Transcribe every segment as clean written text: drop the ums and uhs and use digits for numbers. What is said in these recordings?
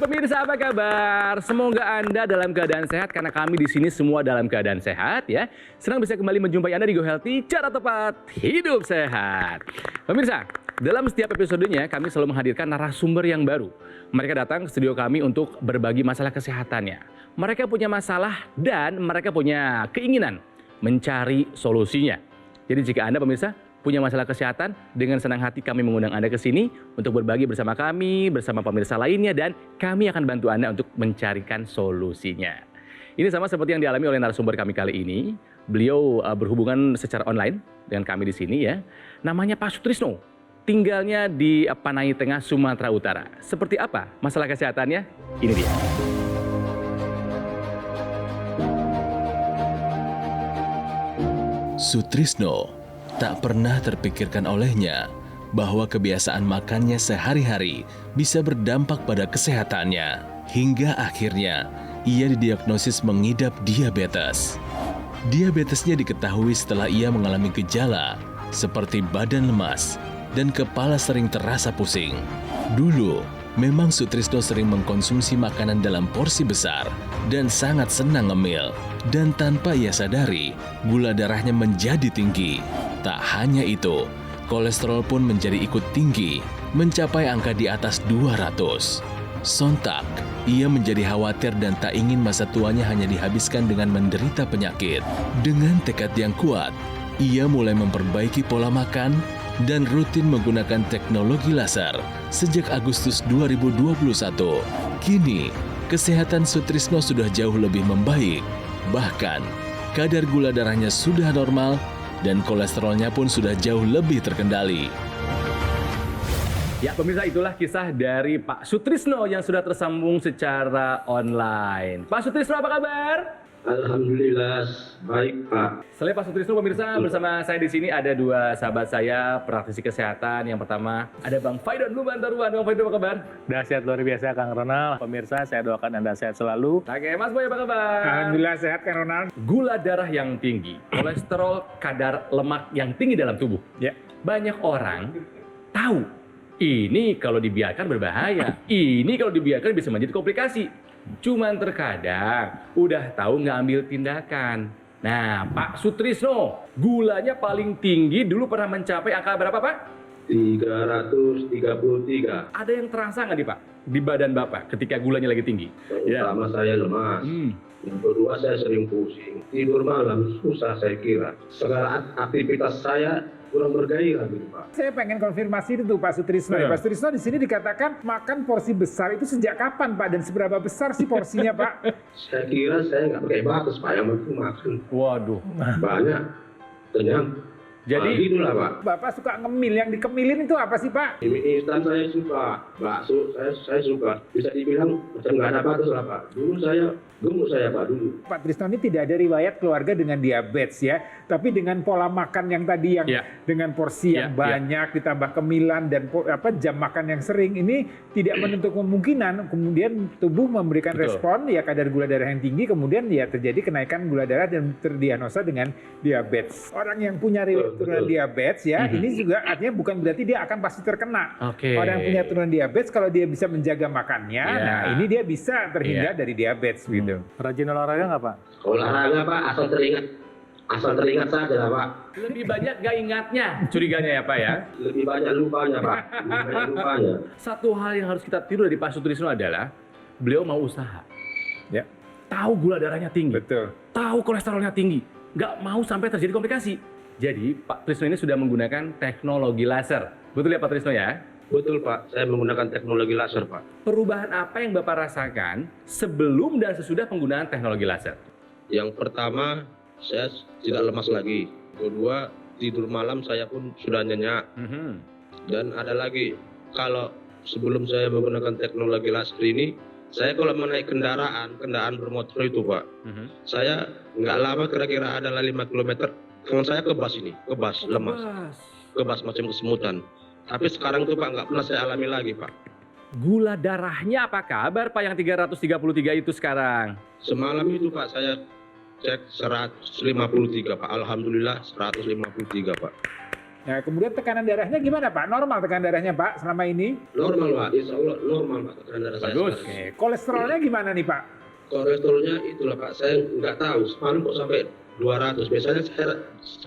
Pemirsa apa kabar? Semoga Anda dalam keadaan sehat karena kami di sini semua dalam keadaan sehat ya. Senang bisa kembali menjumpai Anda di Go Healthy, cara tepat hidup sehat. Pemirsa, dalam setiap episodenya kami selalu menghadirkan narasumber yang baru. Mereka datang ke studio kami untuk berbagi masalah kesehatannya. Mereka punya masalah dan mereka punya keinginan mencari solusinya. Jadi jika Anda pemirsa punya masalah kesehatan, dengan senang hati kami mengundang Anda ke sini untuk berbagi bersama kami, bersama pemirsa lainnya, dan kami akan bantu Anda untuk mencarikan solusinya. Ini sama seperti yang dialami oleh narasumber kami kali ini. Beliau berhubungan secara online dengan kami di sini ya. Namanya Pak Sutrisno. Tinggalnya di Panai Tengah, Sumatera Utara. Seperti apa masalah kesehatannya? Ini dia. Sutrisno tak pernah terpikirkan olehnya bahwa kebiasaan makannya sehari-hari bisa berdampak pada kesehatannya. Hingga akhirnya ia didiagnosis mengidap diabetes. Diabetesnya diketahui setelah ia mengalami gejala seperti badan lemas dan kepala sering terasa pusing. Dulu, memang Sutrisno sering mengkonsumsi makanan dalam porsi besar dan sangat senang ngemil. Dan tanpa ia sadari, gula darahnya menjadi tinggi. Tak hanya itu, kolesterol pun menjadi ikut tinggi, mencapai angka di atas 200. Sontak, ia menjadi khawatir dan tak ingin masa tuanya hanya dihabiskan dengan menderita penyakit. Dengan tekad yang kuat, ia mulai memperbaiki pola makan dan rutin menggunakan teknologi laser sejak Agustus 2021. Kini, kesehatan Sutrisno sudah jauh lebih membaik. Bahkan, kadar gula darahnya sudah normal dan kolesterolnya pun sudah jauh lebih terkendali. Ya pemirsa, itulah kisah dari Pak Sutrisno yang sudah tersambung secara online. Pak Sutrisno apa kabar? Alhamdulillah baik Pak. Selain Pak Sutrisno pemirsa, bersama saya di sini ada dua sahabat saya praktisi kesehatan. Yang pertama ada Bang Faidon Lubantaruan. Bang Faidon apa kabar? Dahsyat luar biasa Kang Ronald. Pemirsa, saya doakan Anda sehat selalu. Oke, Mas Boy apa kabar? Alhamdulillah sehat Kang Ronald. Gula darah yang tinggi, kolesterol, kadar lemak yang tinggi dalam tubuh. Ya. Banyak orang tahu ini kalau dibiarkan berbahaya, ini kalau dibiarkan bisa menjadi komplikasi. Cuman terkadang udah tahu nggak ambil tindakan. Nah, Pak Sutrisno, gulanya paling tinggi dulu pernah mencapai angka berapa, Pak? 333. Ada yang terasa nggak nih, Pak, di badan Bapak ketika gulanya lagi tinggi? Pertama saya lemas. Yang kedua saya sering pusing. Tidur malam susah saya kira. Segala aktivitas saya kurang bergairah gitu Pak. Saya pengen konfirmasi itu Pak Sutrisno. Pak Sutrisno di sini dikatakan makan porsi besar itu sejak kapan Pak? Dan seberapa besar sih porsinya Pak? Saya kira saya nggak pakai batas Pak, yang penting makan. Waduh. Banyak, kenyang. Jadi itulah Pak. Bapak suka ngemil, yang dikemilin itu apa sih Pak? Mie instan saya suka, bakso saya suka. Bisa dibilang macam nggak ada batas lah Pak. Dulu saya gemuk Pak dulu. Pak Trisno ini tidak ada riwayat keluarga dengan diabetes ya, tapi dengan pola makan yang tadi yang dengan porsi yang banyak ditambah kemilan dan jam makan yang sering ini tidak menutup kemungkinan kemudian tubuh memberikan respon ya kadar gula darah yang tinggi kemudian ya terjadi kenaikan gula darah dan terdiagnosa dengan diabetes. Orang yang punya riwayat turunan diabetes ya ini juga artinya bukan berarti dia akan pasti terkena. Orang yang punya turunan diabetes kalau dia bisa menjaga makannya, nah ini dia bisa terhindar dari diabetes gitu. Rajin olahraga nggak Pak? Olahraga Pak, asal teringat saja lah Pak. lebih banyak gak ingatnya, curiganya ya Pak ya? Lebih banyak lupanya Pak. Satu hal yang harus kita tiru dari Pak Sutrisno adalah beliau mau usaha. Ya. Tahu gula darahnya tinggi. Betul. Tahu kolesterolnya tinggi. Nggak mau sampai terjadi komplikasi. Jadi Pak Trisno ini sudah menggunakan teknologi laser. Betul ya Pak Trisno ya? Betul Pak, saya menggunakan teknologi laser Pak. Perubahan apa yang Bapak rasakan sebelum dan sesudah penggunaan teknologi laser? Yang pertama, saya tidak lemas lagi. Kedua, tidur malam saya pun sudah nyenyak. Dan ada lagi, kalau sebelum saya menggunakan teknologi laser ini, saya kalau menaik kendaraan bermotor itu Pak, saya nggak lama kira-kira adalah 5 km, tangan saya kebas, lemas. Kebas macam kesemutan. Tapi sekarang tuh Pak nggak pernah saya alami lagi Pak. Gula darahnya apa kabar Pak yang 333 itu sekarang? Semalam itu Pak saya cek 153 Pak. Alhamdulillah 153 Pak. Nah, kemudian tekanan darahnya gimana Pak? Normal tekanan darahnya Pak selama ini? Normal Pak, insya Allah normal Pak tekanan darah saya Bagus. sekarang. Oke. Kolesterolnya gimana nih Pak? Kolesterolnya itulah Pak, saya nggak tahu semalam kok sampai 200. Biasanya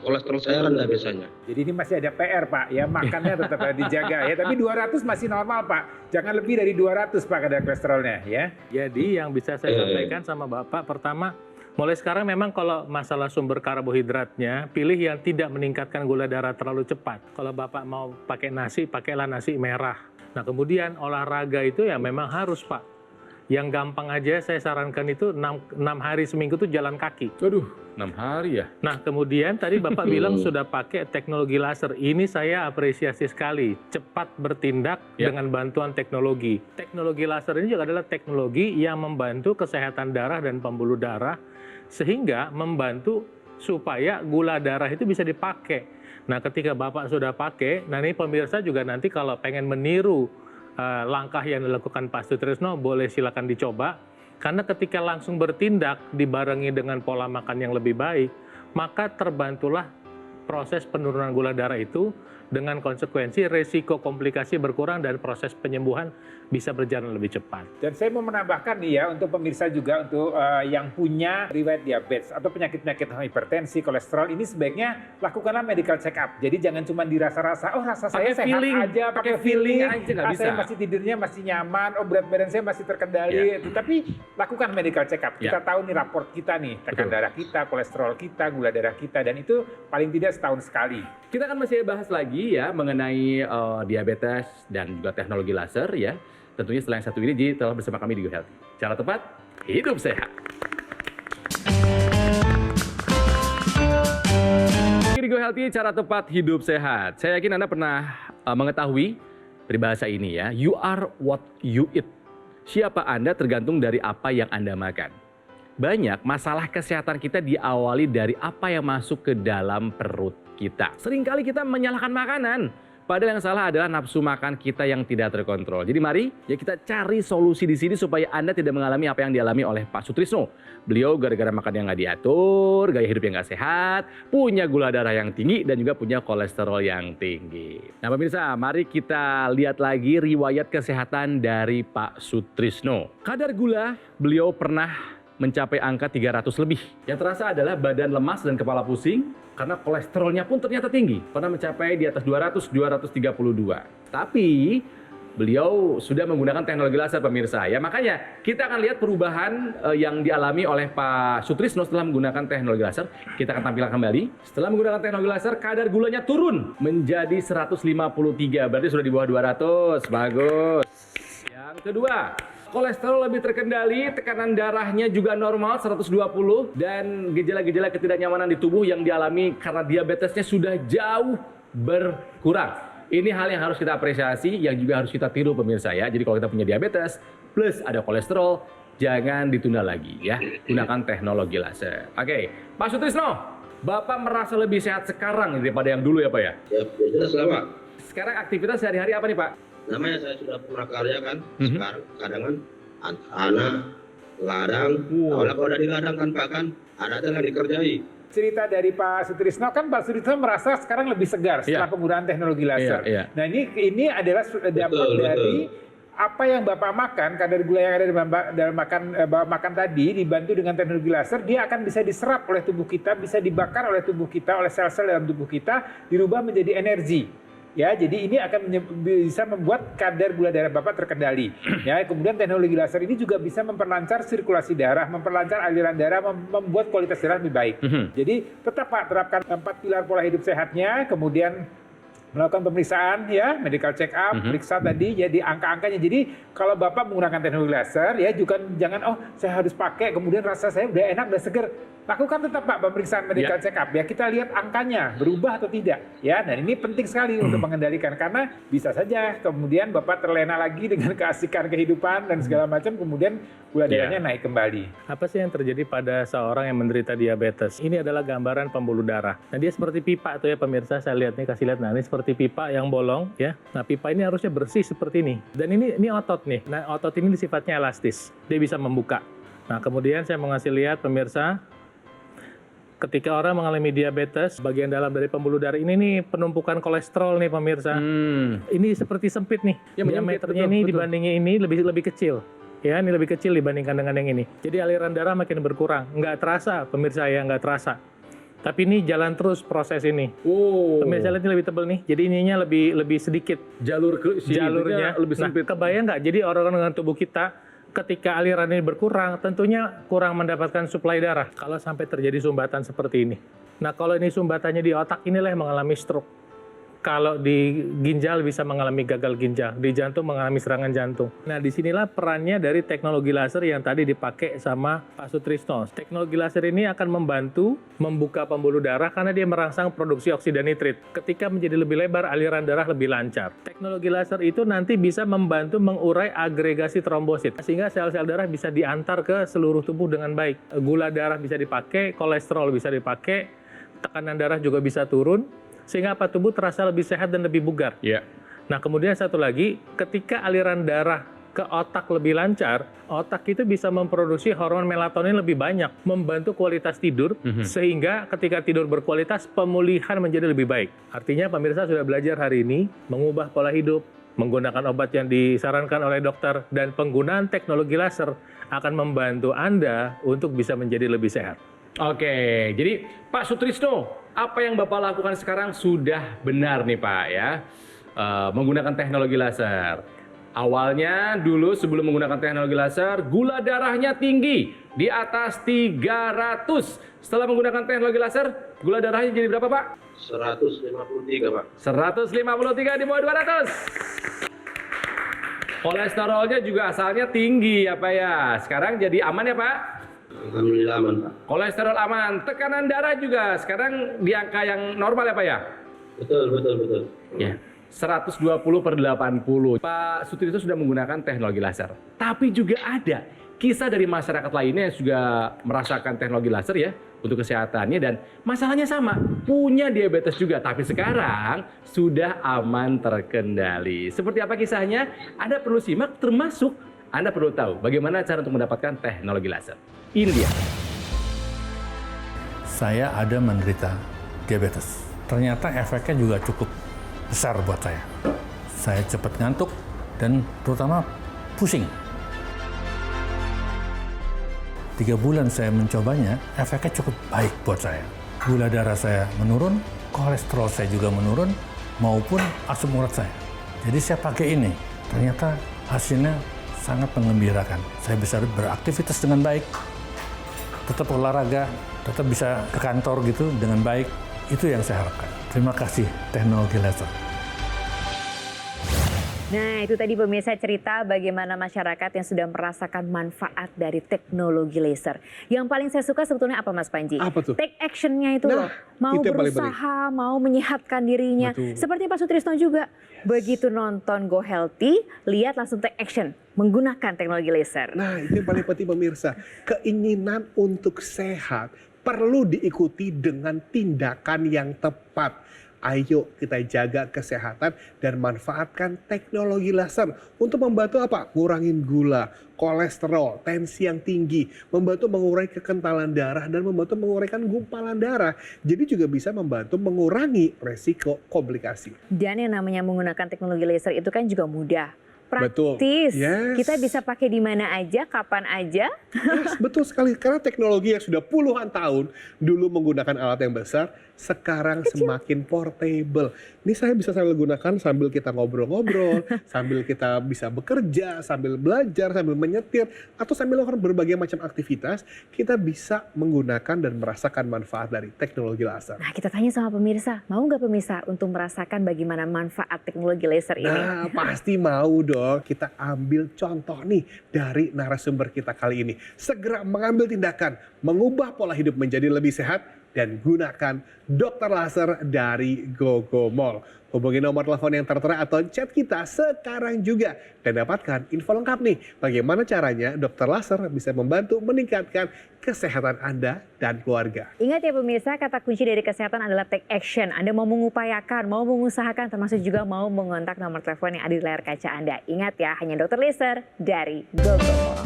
kolesterol saya rendah biasanya. Jadi ini masih ada PR Pak, ya makannya tetap harus dijaga ya. Tapi 200 masih normal Pak. Jangan lebih dari 200 Pak kadar kolesterolnya ya. Jadi yang bisa saya sampaikan sama Bapak, pertama, mulai sekarang memang kalau masalah sumber karbohidratnya, pilih yang tidak meningkatkan gula darah terlalu cepat. Kalau Bapak mau pakai nasi, pakailah nasi merah. Nah kemudian olahraga itu ya memang harus Pak. Yang gampang aja saya sarankan itu 6 hari seminggu tuh jalan kaki. Waduh, 6 hari ya? Nah kemudian tadi Bapak bilang sudah pakai teknologi laser. Ini saya apresiasi sekali. Cepat bertindak dengan bantuan teknologi. Teknologi laser ini juga adalah teknologi yang membantu kesehatan darah dan pembuluh darah. Sehingga membantu supaya gula darah itu bisa dipakai. Nah ketika Bapak sudah pakai, nah ini pemirsa juga nanti kalau pengen meniru langkah yang dilakukan Pak Sutrisno boleh silakan dicoba, karena ketika langsung bertindak dibarengi dengan pola makan yang lebih baik, maka terbantulah proses penurunan gula darah itu, dengan konsekuensi resiko komplikasi berkurang dan proses penyembuhan bisa berjalan lebih cepat. Dan saya mau menambahkan nih ya untuk pemirsa juga, untuk yang punya riwayat diabetes atau penyakit-penyakit hipertensi, kolesterol, ini sebaiknya lakukanlah medical check up. Jadi jangan cuma dirasa-rasa, oh rasa saya sehat aja, pakai feeling aja nggak bisa. Saya masih tidurnya masih nyaman, oh berat badan saya masih terkendali. Tapi lakukan medical check up. Kita tahu nih raport kita nih, tekanan darah kita, kolesterol kita, gula darah kita, dan itu paling tidak setahun sekali. Kita akan masih bahas lagi ya mengenai diabetes dan juga teknologi laser ya. Tentunya setelah yang satu ini, jadi tetap bersama kami di Go Healthy. Cara tepat, hidup sehat. Di Go Healthy, cara tepat hidup sehat. Saya yakin Anda pernah mengetahui peribahasa ini ya. You are what you eat. Siapa Anda tergantung dari apa yang Anda makan. Banyak masalah kesehatan kita diawali dari apa yang masuk ke dalam perut kita. Seringkali kita menyalahkan makanan. Padahal yang salah adalah nafsu makan kita yang tidak terkontrol. Jadi mari ya kita cari solusi di sini supaya Anda tidak mengalami apa yang dialami oleh Pak Sutrisno. Beliau gara-gara makan yang nggak diatur, gaya hidup yang nggak sehat, punya gula darah yang tinggi dan juga punya kolesterol yang tinggi. Nah pemirsa, mari kita lihat lagi riwayat kesehatan dari Pak Sutrisno. Kadar gula beliau pernah mencapai angka 300 lebih. Yang terasa adalah badan lemas dan kepala pusing karena kolesterolnya pun ternyata tinggi. Pernah mencapai di atas 200, 232. Tapi beliau sudah menggunakan teknologi laser pemirsa ya. Makanya kita akan lihat perubahan yang dialami oleh Pak Sutrisno setelah menggunakan teknologi laser. Kita akan tampilkan kembali. Setelah menggunakan teknologi laser, kadar gulanya turun menjadi 153. Berarti sudah di bawah 200. Bagus. Yang kedua, kolesterol lebih terkendali, tekanan darahnya juga normal 120, dan gejala-gejala ketidaknyamanan di tubuh yang dialami karena diabetesnya sudah jauh berkurang. Ini hal yang harus kita apresiasi, yang juga harus kita tiru pemirsa ya. Jadi kalau kita punya diabetes plus ada kolesterol, jangan ditunda lagi ya. Gunakan teknologi laser. Oke, Pak Sutrisno, Bapak merasa lebih sehat sekarang daripada yang dulu ya Pak ya? Ya jelas lah Pak. Sekarang aktivitas sehari-hari apa nih Pak? Namanya saya sudah pernah karya kan, sekarang kadang kan anak ladang, kalau udah di ladang kan Pak kan, ada yang dikerjai. Cerita dari Pak Sutrisno kan, Pak Sutrisno merasa sekarang lebih segar setelah penggunaan teknologi laser. Nah ini adalah dampak dari apa yang Bapak makan, kadar gula yang ada dalam makan tadi dibantu dengan teknologi laser, dia akan bisa diserap oleh tubuh kita, bisa dibakar oleh tubuh kita, oleh sel-sel dalam tubuh kita, dirubah menjadi energi. Ya, jadi ini akan bisa membuat kadar gula darah Bapak terkendali. Ya, kemudian teknologi laser ini juga bisa memperlancar sirkulasi darah, memperlancar aliran darah, membuat kualitas darah lebih baik. Jadi tetap Pak terapkan 4 pilar pola hidup sehatnya, kemudian melakukan pemeriksaan ya, medical check up, periksa tadi ya di angka-angkanya. Jadi kalau Bapak menggunakan teknologi laser ya juga jangan oh saya harus pakai kemudian rasa saya udah enak, udah seger. Lakukan tetap Pak pemeriksaan medical check up ya, kita lihat angkanya berubah atau tidak ya. Dan ini penting sekali untuk mengendalikan, karena bisa saja kemudian Bapak terlena lagi dengan keasikan kehidupan dan segala macam, kemudian gula darahnya naik kembali. Apa sih yang terjadi pada seorang yang menderita diabetes? Ini adalah gambaran pembuluh darah. Nah dia seperti pipa tuh ya pemirsa, saya lihat nih, kasih lihat. Nah ini seperti pipa yang bolong ya. Nah pipa ini harusnya bersih seperti ini. Dan ini otot nih. Nah otot ini sifatnya elastis, dia bisa membuka. Nah kemudian saya mau ngasih lihat pemirsa. Ketika orang mengalami diabetes, bagian dalam dari pembuluh darah ini nih penumpukan kolesterol nih pemirsa. Ini seperti sempit nih. Ya, menyempit, Diameternya betul, ini betul. dibandingnya ini lebih kecil. Ya, ini lebih kecil dibandingkan dengan yang ini. Jadi aliran darah makin berkurang. Nggak terasa pemirsa ya, nggak terasa. Tapi ini jalan terus proses ini. Oh. Pemirsa lihat ini lebih tebal nih. Jadi ininya lebih sedikit Jalur ke jalurnya. lebih sempit. Nah, kebayang nggak? Jadi orang-orang dengan tubuh kita ketika aliran ini berkurang, tentunya kurang mendapatkan suplai darah kalau sampai terjadi sumbatan seperti ini. Nah, kalau ini sumbatannya di otak, inilah yang mengalami stroke. Kalau di ginjal bisa mengalami gagal ginjal, di jantung mengalami serangan jantung. Nah, disinilah perannya dari teknologi laser yang tadi dipakai sama Pak Sutrisno. Teknologi laser ini akan membantu membuka pembuluh darah karena dia merangsang produksi oksida nitrit. Ketika menjadi lebih lebar, aliran darah lebih lancar. Teknologi laser itu nanti bisa membantu mengurai agregasi trombosit, sehingga sel-sel darah bisa diantar ke seluruh tubuh dengan baik. Gula darah bisa dipakai, kolesterol bisa dipakai, tekanan darah juga bisa turun, sehingga apa, tubuh terasa lebih sehat dan lebih bugar. Ya. Nah, kemudian satu lagi, ketika aliran darah ke otak lebih lancar, otak itu bisa memproduksi hormon melatonin lebih banyak, membantu kualitas tidur, sehingga ketika tidur berkualitas, pemulihan menjadi lebih baik. Artinya pemirsa sudah belajar hari ini, mengubah pola hidup, menggunakan obat yang disarankan oleh dokter, dan penggunaan teknologi laser akan membantu Anda untuk bisa menjadi lebih sehat. Oke, jadi Pak Sutrisno, apa yang Bapak lakukan sekarang sudah benar nih Pak ya, menggunakan teknologi laser. Awalnya dulu sebelum menggunakan teknologi laser, gula darahnya tinggi di atas 300. Setelah menggunakan teknologi laser, gula darahnya jadi berapa Pak? 153 Pak. 153 di bawah 200. Kolesterolnya juga asalnya tinggi ya Pak ya. Sekarang jadi aman ya Pak? Alhamdulillah aman Pak. Kolesterol aman, tekanan darah juga sekarang di angka yang normal ya Pak ya? Betul. Ya. 120/80. Pak Sutrisno sudah menggunakan teknologi laser. Tapi juga ada kisah dari masyarakat lainnya yang juga merasakan teknologi laser ya untuk kesehatannya, dan masalahnya sama, punya diabetes juga, tapi sekarang sudah aman terkendali. Seperti apa kisahnya? Anda perlu simak, termasuk Anda perlu tahu bagaimana cara untuk mendapatkan teknologi laser. Ini dia. Saya ada menderita diabetes. Ternyata efeknya juga cukup besar buat saya. Saya cepat ngantuk dan terutama pusing. 3 bulan saya mencobanya, efeknya cukup baik buat saya. Gula darah saya menurun, kolesterol saya juga menurun, maupun asam urat saya. Jadi saya pakai ini, ternyata hasilnya sangat menggembirakan. Saya bisa beraktivitas dengan baik, tetap olahraga, tetap bisa ke kantor gitu dengan baik. Itu yang saya harapkan. Terima kasih teknologi laser. Nah, itu tadi pemirsa cerita bagaimana masyarakat yang sudah merasakan manfaat dari teknologi laser. Yang paling saya suka sebetulnya apa Mas Panji? Apa tuh? Take action-nya itu loh. Mau itu yang paling berusaha, mau menyehatkan dirinya. Betul. Seperti Pak Sutrisno juga. Begitu nonton Go Healthy, lihat langsung take action. Menggunakan teknologi laser. Nah, itu yang paling penting pemirsa. Keinginan untuk sehat perlu diikuti dengan tindakan yang tepat. Ayo kita jaga kesehatan dan manfaatkan teknologi laser untuk membantu apa? Ngurangin gula, kolesterol, tensi yang tinggi, membantu mengurangi kekentalan darah dan membantu menguraikan gumpalan darah. Jadi juga bisa membantu mengurangi resiko komplikasi. Dan yang namanya menggunakan teknologi laser itu kan juga mudah. Betul. Praktis. Yes. Kita bisa pakai di mana aja, kapan aja. Yes, betul sekali. Karena teknologi yang sudah puluhan tahun dulu menggunakan alat yang besar, sekarang semakin portable. Ini saya bisa sambil gunakan sambil kita ngobrol-ngobrol, sambil kita bisa bekerja, sambil belajar, sambil menyetir, atau sambil melakukan berbagai macam aktivitas, kita bisa menggunakan dan merasakan manfaat dari teknologi laser. Nah, kita tanya sama pemirsa, mau nggak pemirsa untuk merasakan bagaimana manfaat teknologi laser ini? Nah, pasti mau dong. Kita ambil contoh nih dari narasumber kita kali ini. Segera mengambil tindakan, mengubah pola hidup menjadi lebih sehat, dan gunakan dokter laser dari GoGo Mall. Hubungi nomor telepon yang tertera atau chat kita sekarang juga. Dan dapatkan info lengkap nih, bagaimana caranya dokter laser bisa membantu meningkatkan kesehatan Anda dan keluarga. Ingat ya pemirsa, kata kunci dari kesehatan adalah take action. Anda mau mengupayakan, mau mengusahakan, termasuk juga mau mengontak nomor telepon yang ada di layar kaca Anda. Ingat ya, hanya dokter laser dari GoGo Mall.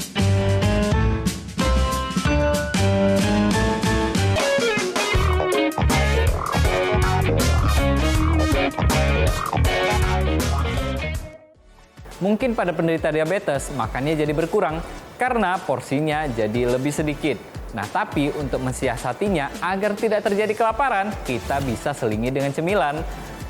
Mungkin pada penderita diabetes, makannya jadi berkurang karena porsinya jadi lebih sedikit. Nah, tapi untuk mensiasatinya agar tidak terjadi kelaparan, kita bisa selingi dengan cemilan.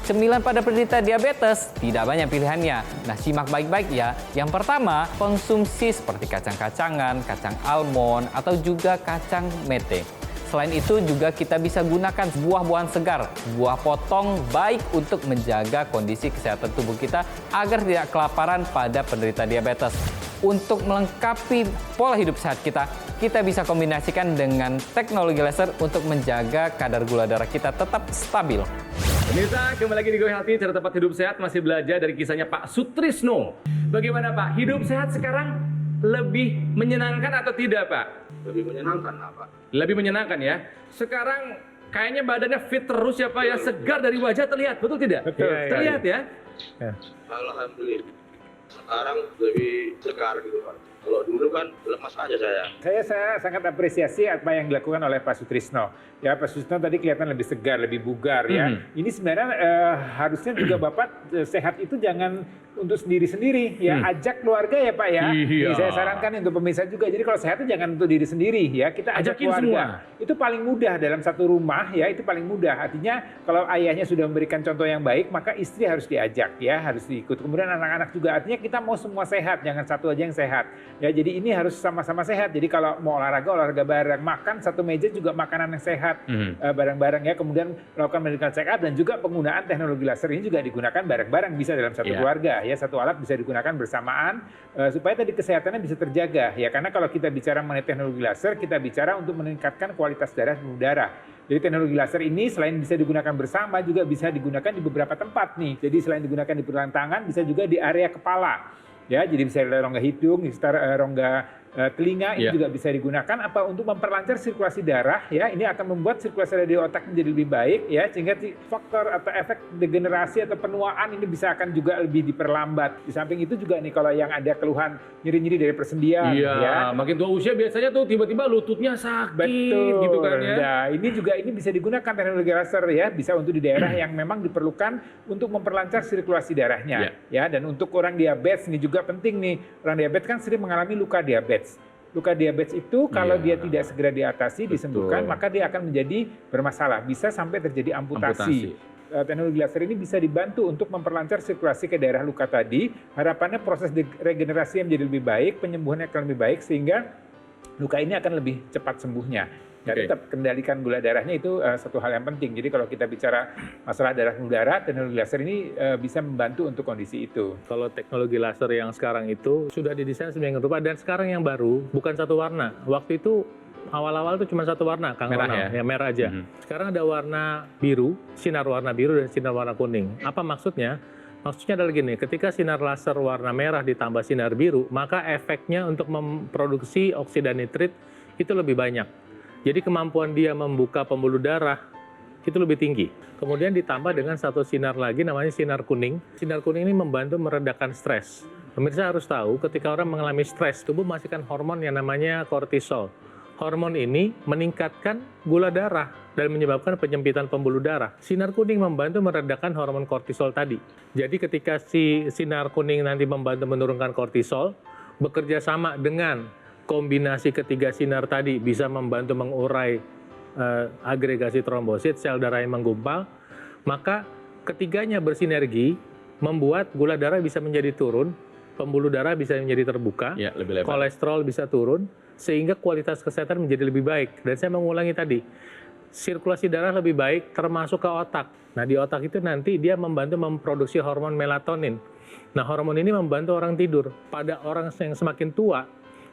Cemilan pada penderita diabetes tidak banyak pilihannya. Nah, simak baik-baik ya. Yang pertama, konsumsi seperti kacang-kacangan, kacang almond, atau juga kacang mete. Selain itu juga kita bisa gunakan buah-buahan segar, buah potong baik untuk menjaga kondisi kesehatan tubuh kita agar tidak kelaparan pada penderita diabetes. Untuk melengkapi pola hidup sehat kita bisa kombinasikan dengan teknologi laser untuk menjaga kadar gula darah kita tetap stabil. Pemirsa, kembali lagi di Go Healthy, cara tepat hidup sehat, masih belajar dari kisahnya Pak Sutrisno. Bagaimana Pak, hidup sehat sekarang lebih menyenangkan atau tidak Pak? Lebih menyenangkan apa? Lebih menyenangkan ya. Sekarang kayaknya badannya fit terus ya Pak ya, segar dari wajah terlihat, betul tidak? Betul. Terlihat ya. Alhamdulillah. Sekarang lebih segar gitu Pak. Kalau dulu kan lemas aja saya. Saya sangat apresiasi apa yang dilakukan oleh Pak Sutrisno. Ya, Pak Sutrisno tadi kelihatan lebih segar, lebih bugar ya. Ini sebenarnya harusnya juga Bapak sehat itu jangan untuk sendiri-sendiri ya, ajak keluarga ya Pak ya. Iya. Jadi saya sarankan untuk pemirsa juga. Jadi kalau sehat itu jangan untuk diri sendiri ya, kita ajak Ajakin keluarga. semua. Itu paling mudah dalam satu rumah ya, itu paling mudah. Artinya kalau ayahnya sudah memberikan contoh yang baik, maka istri harus diajak ya, harus diikut. Kemudian anak-anak juga. Artinya kita mau semua sehat, jangan satu aja yang sehat. Ya, jadi ini harus sama-sama sehat. Jadi kalau mau olahraga bareng, makan satu meja juga makanan yang sehat bareng-bareng ya. Kemudian melakukan medical check up dan juga penggunaan teknologi laser ini juga digunakan bareng-bareng, bisa dalam satu keluarga ya. Satu alat bisa digunakan bersamaan supaya tadi kesehatannya bisa terjaga ya. Karena kalau kita bicara mengenai teknologi laser, kita bicara untuk meningkatkan kualitas darah dan udara. Jadi teknologi laser ini selain bisa digunakan bersama juga bisa digunakan di beberapa tempat nih. Jadi selain digunakan di pergelangan tangan, bisa juga di area kepala. Ya, jadi bisa di rongga hidung, di sekitar rongga telinga ini juga bisa digunakan apa untuk memperlancar sirkulasi darah ya. Ini akan membuat sirkulasi darah di otak menjadi lebih baik ya, sehingga faktor atau efek degenerasi atau penuaan ini bisa akan juga lebih diperlambat. Di samping itu juga nih kalau yang ada keluhan nyeri-nyeri dari persendian ya. Makin tua usia biasanya tuh tiba-tiba lututnya sakit. Betul. Gitu kan ya. Nah, ini bisa digunakan teknologi laser ya, bisa untuk di daerah yang memang diperlukan untuk memperlancar sirkulasi darahnya ya. Dan untuk orang diabetes ini juga penting nih. Orang diabetes kan sering mengalami luka diabetes. Luka diabetes itu kalau dia tidak segera diatasi, disembuhkan, maka dia akan menjadi bermasalah. Bisa sampai terjadi amputasi. Teknologi laser ini bisa dibantu untuk memperlancar sirkulasi ke daerah luka tadi. Harapannya proses regenerasi menjadi lebih baik, penyembuhannya akan lebih baik, sehingga luka ini akan lebih cepat sembuhnya. Dan tetap kendalikan gula darahnya itu satu hal yang penting. Jadi kalau kita bicara masalah darah gula darah, teknologi laser ini bisa membantu untuk kondisi itu. Kalau teknologi laser yang sekarang itu sudah didesain sedemikian rupa dan sekarang yang baru bukan satu warna. Waktu itu awal-awal itu cuma satu warna, Kang Ronald, ya merah aja. Sekarang ada warna biru, sinar warna biru dan sinar warna kuning. Apa maksudnya? Maksudnya adalah gini, ketika sinar laser warna merah ditambah sinar biru, maka efeknya untuk memproduksi oksida nitrit itu lebih banyak. Jadi kemampuan dia membuka pembuluh darah itu lebih tinggi. Kemudian ditambah dengan satu sinar lagi namanya sinar kuning. Sinar kuning ini membantu meredakan stres. Pemirsa harus tahu ketika orang mengalami stres, tubuh menghasilkan hormon yang namanya kortisol. Hormon ini meningkatkan gula darah dan menyebabkan penyempitan pembuluh darah. Sinar kuning membantu meredakan hormon kortisol tadi. Jadi ketika si sinar kuning nanti membantu menurunkan kortisol, bekerja sama dengan kombinasi ketiga sinar tadi bisa membantu mengurai agregasi trombosit, sel darah yang menggumpal, maka ketiganya bersinergi membuat gula darah bisa menjadi turun, pembuluh darah bisa menjadi terbuka, kolesterol bisa turun, sehingga kualitas kesehatan menjadi lebih baik. Dan saya mengulangi tadi, sirkulasi darah lebih baik termasuk ke otak. Nah di otak itu nanti dia membantu memproduksi hormon melatonin. Nah hormon ini membantu orang tidur. Pada orang yang semakin tua,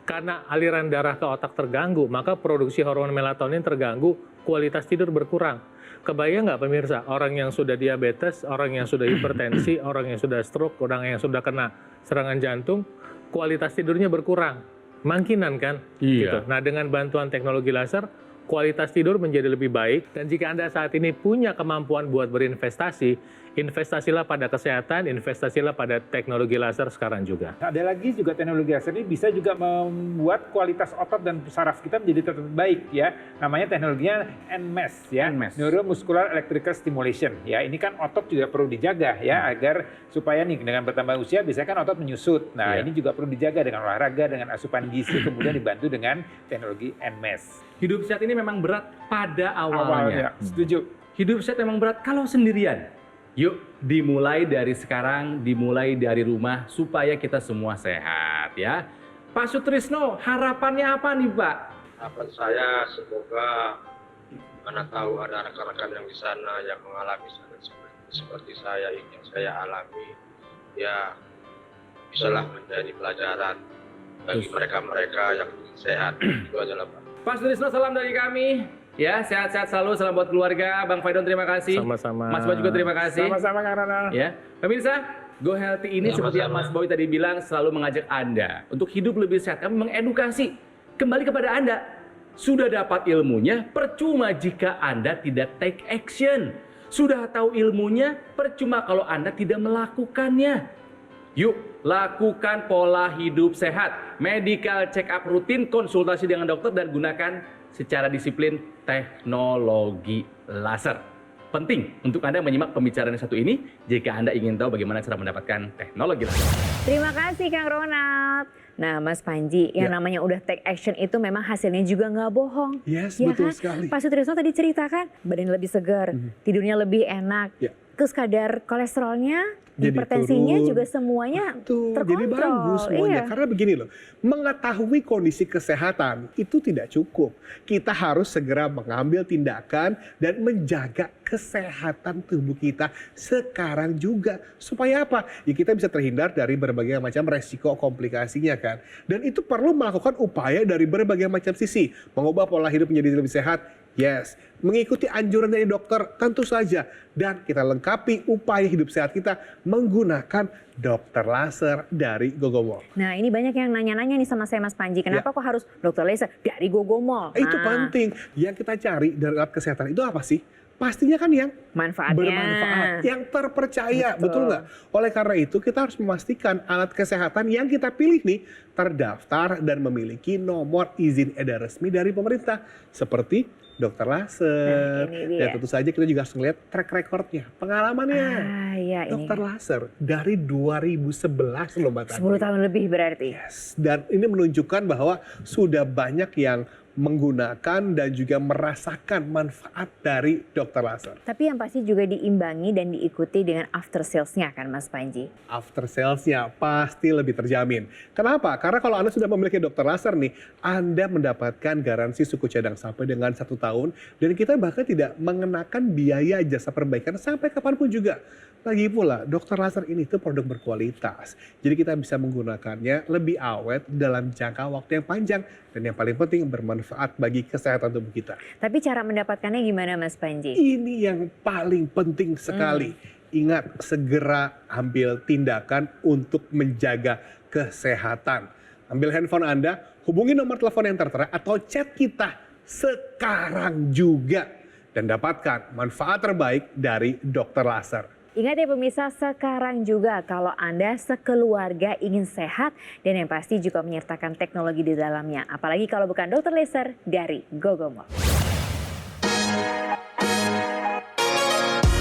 karena aliran darah ke otak terganggu, maka produksi hormon melatonin terganggu, kualitas tidur berkurang. Kebayang nggak pemirsa, orang yang sudah diabetes, orang yang sudah hipertensi, orang yang sudah stroke, orang yang sudah kena serangan jantung, kualitas tidurnya berkurang. Mangkinan kan? Gitu. Nah dengan bantuan teknologi laser, kualitas tidur menjadi lebih baik. Dan jika Anda saat ini punya kemampuan buat berinvestasi, investasilah pada kesehatan, investasilah pada teknologi laser sekarang juga. Ada lagi juga teknologi laser ini bisa juga membuat kualitas otot dan saraf kita menjadi tetap baik ya. Namanya teknologinya NMES ya, Neuromuscular Electrical Stimulation ya. Ini kan otot juga perlu dijaga ya agar supaya nih dengan bertambah usia biasanya kan otot menyusut. Nah, ini juga perlu dijaga dengan olahraga, dengan asupan gizi, kemudian dibantu dengan teknologi NMES. Hidup sehat ini memang berat pada awalnya. Setuju. Hidup sehat memang berat kalau sendirian. Yuk, dimulai dari sekarang, dimulai dari rumah supaya kita semua sehat ya. Pak Sutrisno, harapannya apa nih Pak? Harapan saya semoga mana tahu ada rekan-rekan yang di sana yang mengalami seperti saya yang saya alami, ya bisalah menjadi pelajaran bagi mereka-mereka yang sehat. Itu adalah Pak. Pak Sutrisno, salam dari kami. Ya, sehat-sehat selalu, salam buat keluarga. Bang Faidon terima kasih. Sama-sama. Mas Boy juga terima kasih. Sama-sama Kang Ronald. Ya, pemirsa, Go Healthy ini seperti yang Mas Boy tadi bilang selalu mengajak Anda untuk hidup lebih sehat. Kami mengedukasi kembali kepada Anda. Sudah dapat ilmunya, percuma jika Anda tidak take action. Sudah tahu ilmunya, percuma kalau Anda tidak melakukannya. Yuk, lakukan pola hidup sehat, medical check up rutin, konsultasi dengan dokter, dan gunakan secara disiplin teknologi laser. Penting untuk Anda menyimak pembicaraan yang satu ini jika Anda ingin tahu bagaimana cara mendapatkan teknologi laser. Terima kasih Kang Ronald. Nah Mas Panji, yang namanya udah take action itu memang hasilnya juga nggak bohong. Yes, ya betul kan? sekali. Pak Sutrisno tadi ceritakan badan lebih segar, tidurnya lebih enak, terus kadar kolesterolnya, hipertensinya juga semuanya terkontrol. Jadi bagus semuanya. Karena begini loh, mengetahui kondisi kesehatan itu tidak cukup. Kita harus segera mengambil tindakan dan menjaga kesehatan tubuh kita sekarang juga. Supaya apa? Ya kita bisa terhindar dari berbagai macam resiko komplikasinya kan. Dan itu perlu melakukan upaya dari berbagai macam sisi. Mengubah pola hidup menjadi lebih sehat. Yes, mengikuti anjuran dari dokter tentu saja. Dan kita lengkapi upaya hidup sehat kita menggunakan dokter laser dari Gogomall. Nah ini banyak yang nanya-nanya nih sama saya Mas Panji, kenapa kok harus dokter laser dari Gogomall? Itu penting. Yang kita cari dari alat kesehatan itu apa sih? Pastinya kan yang bermanfaat, yang terpercaya, betul nggak? Oleh karena itu kita harus memastikan alat kesehatan yang kita pilih nih terdaftar dan memiliki nomor izin edar resmi dari pemerintah. Seperti dokter laser. Dan tentu saja kita juga harus melihat track recordnya, pengalamannya. Dokter laser dari 2011 loh Mbak Tati. 10 tahun lebih berarti. Yes. Dan ini menunjukkan bahwa sudah banyak yang menggunakan dan juga merasakan manfaat dari dokter laser. Tapi yang pasti juga diimbangi dan diikuti dengan after sales-nya kan Mas Panji? After sales-nya pasti lebih terjamin. Kenapa? Karena kalau Anda sudah memiliki dokter laser nih, Anda mendapatkan garansi suku cadang sampai dengan 1 tahun. Dan kita bahkan tidak mengenakan biaya jasa perbaikan sampai kapanpun juga. Lagi pula, dokter laser ini tuh produk berkualitas. Jadi kita bisa menggunakannya lebih awet dalam jangka waktu yang panjang. Dan yang paling penting bermanfaat bagi kesehatan tubuh kita. Tapi cara mendapatkannya gimana Mas Panji? Ini yang paling penting sekali. Ingat, segera ambil tindakan untuk menjaga kesehatan. Ambil handphone Anda, hubungi nomor telepon yang tertera atau chat kita sekarang juga. Dan dapatkan manfaat terbaik dari dokter laser. Ingat ya pemirsa, sekarang juga kalau Anda sekeluarga ingin sehat dan yang pasti juga menyertakan teknologi di dalamnya. Apalagi kalau bukan dokter laser dari Gogomall.